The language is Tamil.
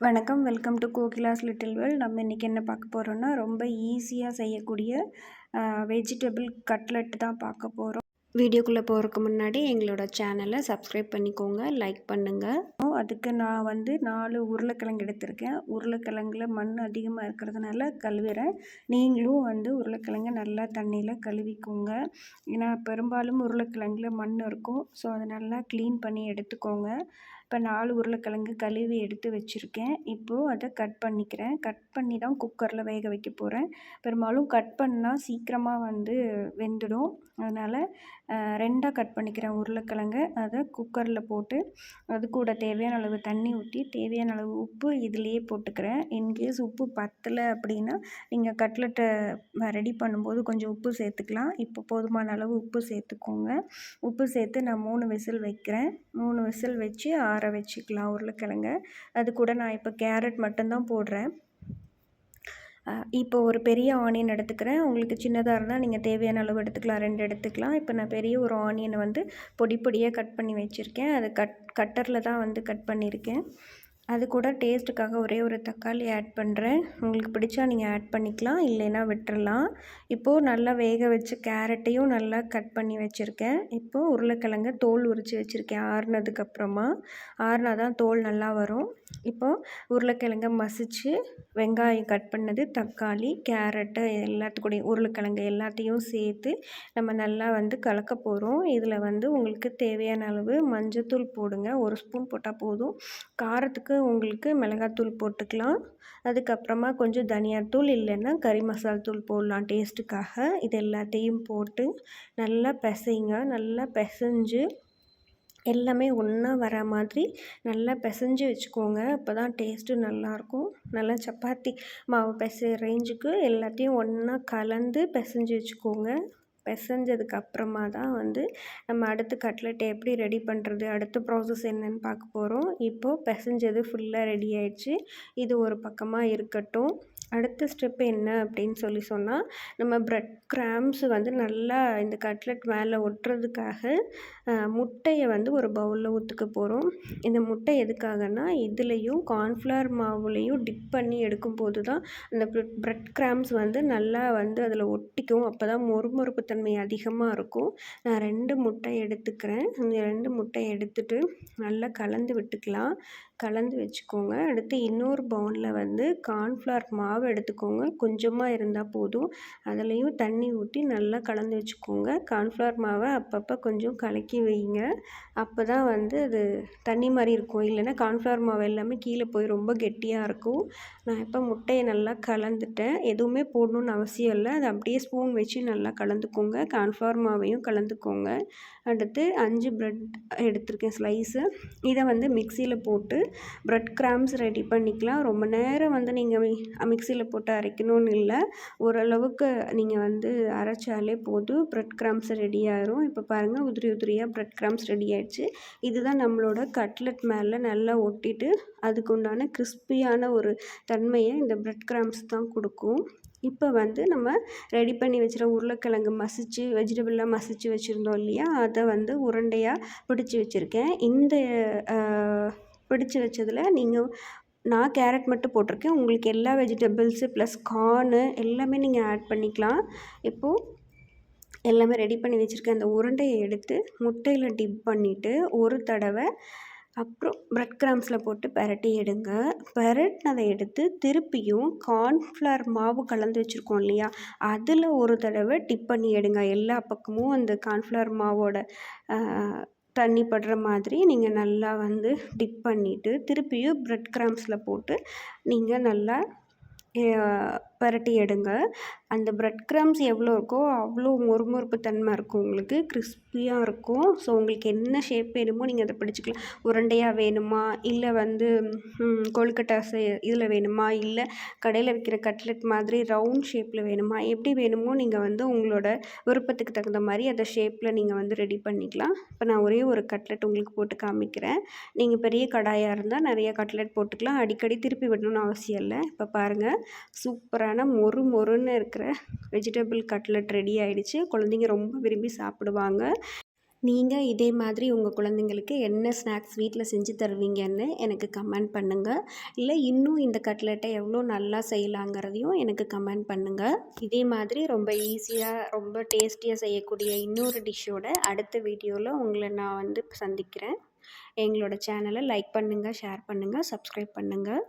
வணக்கம். Welcome to Kokila's little world. நம்ம இன்றைக்கி என்ன பார்க்க போகிறோன்னா, ரொம்ப ஈஸியாக செய்யக்கூடிய வெஜிடபிள் கட்லெட் தான் பார்க்க போகிறோம். வீடியோக்குள்ளே போகிறதுக்கு முன்னாடி எங்களோட சேனலை சப்ஸ்கிரைப் பண்ணிக்கோங்க, லைக் பண்ணுங்கள். அதுக்கு நான் 4 உருளைக்கிழங்கு எடுத்திருக்கேன். உருளைக்கிழங்குல மண் அதிகமாக இருக்கிறதுனால கழுவுறேன். நீங்களும் உருளைக்கிழங்க நல்லா தண்ணியில் கழுவிக்கோங்க. ஏன்னா பெரும்பாலும் உருளைக்கிழங்குல மண் இருக்கும். ஸோ அதை நல்லா க்ளீன் பண்ணி எடுத்துக்கோங்க. இப்போ 4 உருளைக்கிழங்கு கழுவி எடுத்து வச்சுருக்கேன். இப்போது அதை கட் பண்ணிக்கிறேன். கட் பண்ணி தான் குக்கரில் வேக வைக்க போகிறேன். பெரும்பாலும் கட் பண்ணால் சீக்கிரமாக வெந்துடும். அதனால் 2ஆக கட் பண்ணிக்கிறேன் உருளைக்கிழங்க. அதை குக்கரில் போட்டு அது கூட தேவையான அளவு தண்ணி ஊற்றி தேவையான அளவு உப்பு இதிலையே போட்டுக்கிறேன். இன்கேஸ் உப்பு பத்தலை அப்படின்னா நீங்கள் கட்லெட்டை ரெடி பண்ணும்போது கொஞ்சம் உப்பு சேர்த்துக்கலாம். இப்போ போதுமான அளவு உப்பு சேர்த்துக்கோங்க. உப்பு சேர்த்து நான் 3 விசில் வைக்கிறேன். 3 விசில் வச்சு ஆற வச்சுக்கலாம் உருளைக்கிழங்க. அது கூட நான் இப்போ கேரட் மட்டும்தான் போடுறேன். இப்போ ஒரு பெரிய ஆனியன் எடுத்துக்கிறேன். உங்களுக்கு சின்னதாக இருந்தால் நீங்கள் தேவையான அளவு எடுத்துக்கலாம், 2 எடுத்துக்கலாம். இப்போ நான் பெரிய ஒரு ஆனியனை பொடி பொடியாக கட் பண்ணி வச்சுருக்கேன். அதை கட்டரில் தான் கட் பண்ணியிருக்கேன். அது கூட டேஸ்ட்டுக்காக ஒரே ஒரு தக்காளி ஆட் பண்ணுறேன். உங்களுக்கு பிடிச்சா நீங்கள் ஆட் பண்ணிக்கலாம், இல்லைன்னா விட்டுறலாம். இப்போது நல்லா வேக வச்ச கேரட்டையும் நல்லா கட் பண்ணி வச்சுருக்கேன். இப்போது உருளைக்கிழங்க தோல் உரித்து வச்சுருக்கேன். ஆறுனதுக்கப்புறமா ஆறுனா தான் தோல் நல்லா வரும். இப்போது உருளைக்கிழங்க மசித்து வெங்காயம் கட் பண்ணது, தக்காளி, கேரட்டு எல்லாத்துக்கூடையும் உருளைக்கிழங்கு எல்லாத்தையும் சேர்த்து நம்ம நல்லா கலக்க போகிறோம். இதில் உங்களுக்கு தேவையான அளவு மஞ்சத்தூள் போடுங்க. 1 ஸ்பூன் போட்டால் போதும். காரத்துக்கு உங்களுக்கு மிளகாத்தூள் போட்டுக்கலாம். அதுக்கப்புறமா கொஞ்சம் தனியாத்தூள் இல்லைன்னா கறி மசாலா தூள் போடலாம் டேஸ்ட்டுக்காக. இது எல்லாத்தையும் போட்டு நல்லா பிசைங்க. நல்லா பிசைஞ்சு எல்லாமே ஒன்றா வர மாதிரி நல்லா பிசைஞ்சு வச்சுக்கோங்க. அப்போ தான் டேஸ்ட்டு நல்லாயிருக்கும். நல்லா சப்பாத்தி மாவு பிசைகிற ரேஞ்சுக்கு எல்லாத்தையும் ஒன்றா கலந்து பிசைஞ்சு வச்சுக்கோங்க. பிசைஞ்சதுக்கப்புறமா தான் நம்ம அடுத்து கட்லெட்டை எப்படி ரெடி பண்ணுறது, அடுத்த ப்ராசஸ் என்னன்னு பார்க்க போகிறோம். இப்போது பிசைஞ்சது ஃபுல்லாக ரெடி ஆயிடுச்சு. இது ஒரு பக்கமாக இருக்கட்டும். அடுத்த ஸ்டெப் என்ன அப்படின்னு சொன்னால், நம்ம ப்ரெட் கிராம்ஸ் நல்லா இந்த கட்லெட் மேலே ஒட்டுறதுக்காக முட்டையை ஒரு பவுலில் ஊற்றுக்க போகிறோம். இந்த முட்டை எதுக்காகனா, இதுலேயும் கார்ன்ஃப்ளவர் மாவுலேயும் டிப் பண்ணி எடுக்கும்போது தான் அந்த ப்ரெட் கிராம்ஸ் நல்லா அதில் ஒட்டிக்கும். அப்போ தான் மொறுமொறுப்பு தன்மை அதிகமாக இருக்கும். நான் 2 முட்டை எடுத்துக்கிறேன். அந்த 2 முட்டையை எடுத்துகிட்டு நல்லா கலந்து விட்டுக்கலாம். கலந்து வச்சுக்கோங்க. அடுத்து இன்னொரு பவுலில் கார்ன்ஃப்ளவர் மாவு எடுத்துக்கோங்க. கொஞ்சமாக இருந்தால் போதும். அதுலேயும் தண்ணி ஊற்றி நல்லா கலந்து வச்சுக்கோங்க. கார்ன்ஃப்ளவர் மாவை அப்பப்போ கொஞ்சம் கலக்கி வைங்க. அப்போ தான் அது தண்ணி மாதிரி இருக்கும். இல்லைன்னா கார்ன்ஃப்ளவர் மாவு எல்லாமே கீழே போய் ரொம்ப கெட்டியாக இருக்கும். நான் இப்போ முட்டையை நல்லா கலந்துட்டேன். எதுவுமே போடணுன்னு அவசியம் இல்லை. அதை அப்படியே ஸ்பூன் வச்சு நல்லா கலந்துக்கோங்க. கார்ன்ஃப்ளவர் மாவையும் கலந்துக்கோங்க. அடுத்து 5 ப்ரெட் எடுத்திருக்கேன் ஸ்லைஸு. இதை மிக்சியில் போட்டு ப்ரெட் கிராம்ஸ் ரெடி பண்ணிக்கலாம். ரொம்ப நேரம் நீங்கள் மிக்சியில் போட்டு அரைக்கணும்னு இல்லை. ஓரளவுக்கு நீங்கள் அரைச்சாலே போதும், ப்ரெட் கிராம்ஸ் ரெடி ஆயிரும். இப்போ பாருங்கள், உதிரி உதிரியாக ப்ரெட் கிராம்ஸ் ரெடி ஆயிடுச்சு. இதுதான் நம்மளோட கட்லெட் மேலே நல்லா ஒட்டிட்டு அதுக்கு உண்டான கிறிஸ்பியான ஒரு தன்மையை இந்த ப்ரெட் கிராம்ஸ் தான் கொடுக்கும். இப்போ நம்ம ரெடி பண்ணி வச்சுருக்க உருளைக்கிழங்கு வெஜிடபிள்லாம் மசித்து வச்சுருந்தோம் இல்லையா, அதை உருண்டையாக பிடிச்சி வச்சுருக்கேன். இந்த பிடிச்சி வச்சதில் நான் கேரட் மட்டும் போட்டிருக்கேன். உங்களுக்கு எல்லா வெஜிடபிள்ஸு ப்ளஸ் கார்னு எல்லாமே நீங்கள் ஆட் பண்ணிக்கலாம். இப்போது எல்லாமே ரெடி பண்ணி வச்சுருக்கேன். அந்த உருண்டையை எடுத்து முட்டையில் டிப் பண்ணிவிட்டு ஒரு தடவை அப்புறம் ப்ரெட் கிராம்ஸில் போட்டு பெரட்டி எடுங்க. பெரட்டினதை எடுத்து திருப்பியும் கார்ன்ஃப்ளவர் மாவு கலந்து வச்சுருக்கோம் இல்லையா, அதில் ஒரு தடவை டிப் பண்ணி எடுங்க. எல்லா பக்கமும் அந்த கார்ன்ஃப்ளவர் மாவோட தண்ணி படுற மாதிரி நீங்கள் நல்லா டிப் பண்ணிவிட்டு திருப்பியும் ப்ரெட் கிராம்ஸில் போட்டு நீங்கள் நல்லா பெரட்டி எடுங்க. அந்த ப்ரெட் கிராம்ஸ் எவ்வளோ இருக்கோ அவ்வளோ மொறுமொறுப்பு தன்மை இருக்கும். உங்களுக்கு கிறிஸ்பியாக இருக்கும். ஸோ உங்களுக்கு என்ன ஷேப் வேணுமோ நீங்கள் அதை பிடிச்சிக்கலாம். உருண்டையாக வேணுமா, இல்லை கொழுக்கட்டை இதில் வேணுமா, இல்லை கடையில் விற்கிற கட்லெட் மாதிரி ரவுண்ட் ஷேப்பில் வேணுமா, எப்படி வேணுமோ நீங்கள் உங்களோட விருப்பத்துக்கு தகுந்த மாதிரி அந்த ஷேப்பில் நீங்கள் ரெடி பண்ணிக்கலாம். இப்போ நான் ஒரே ஒரு கட்லெட் உங்களுக்கு போட்டு காமிக்கிறேன். நீங்கள் பெரிய கடாயாக இருந்தால் நிறைய கட்லெட் போட்டுக்கலாம். அடிக்கடி திருப்பி விடணும்னு அவசியம் இல்லை. இப்போ பாருங்கள், சூப்பரான மொறுன்னு இருக்கிற வெஜிடபிள் கட்லெட் ரெடி ஆகிடுச்சு. குழந்தைங்க ரொம்ப விரும்பி சாப்பிடுவாங்க. நீங்கள் இதே மாதிரி உங்கள் குழந்தைங்களுக்கு என்ன ஸ்நாக்ஸ் வீட்டில் செஞ்சு தருவீங்கன்னு எனக்கு கமெண்ட் பண்ணுங்கள். இல்லை இன்னும் இந்த கட்லெட்டை எவ்வளோ நல்லா செய்யலாங்கிறதையும் எனக்கு கமெண்ட் பண்ணுங்கள். இதே மாதிரி ரொம்ப ஈஸியாக ரொம்ப டேஸ்டியாக செய்யக்கூடிய இன்னொரு டிஷ்ஷோட அடுத்த வீடியோவில் உங்களை நான் சந்திக்கிறேன். எங்களோட சேனலை லைக் பண்ணுங்கள், ஷேர் பண்ணுங்கள், சப்ஸ்கிரைப் பண்ணுங்கள்.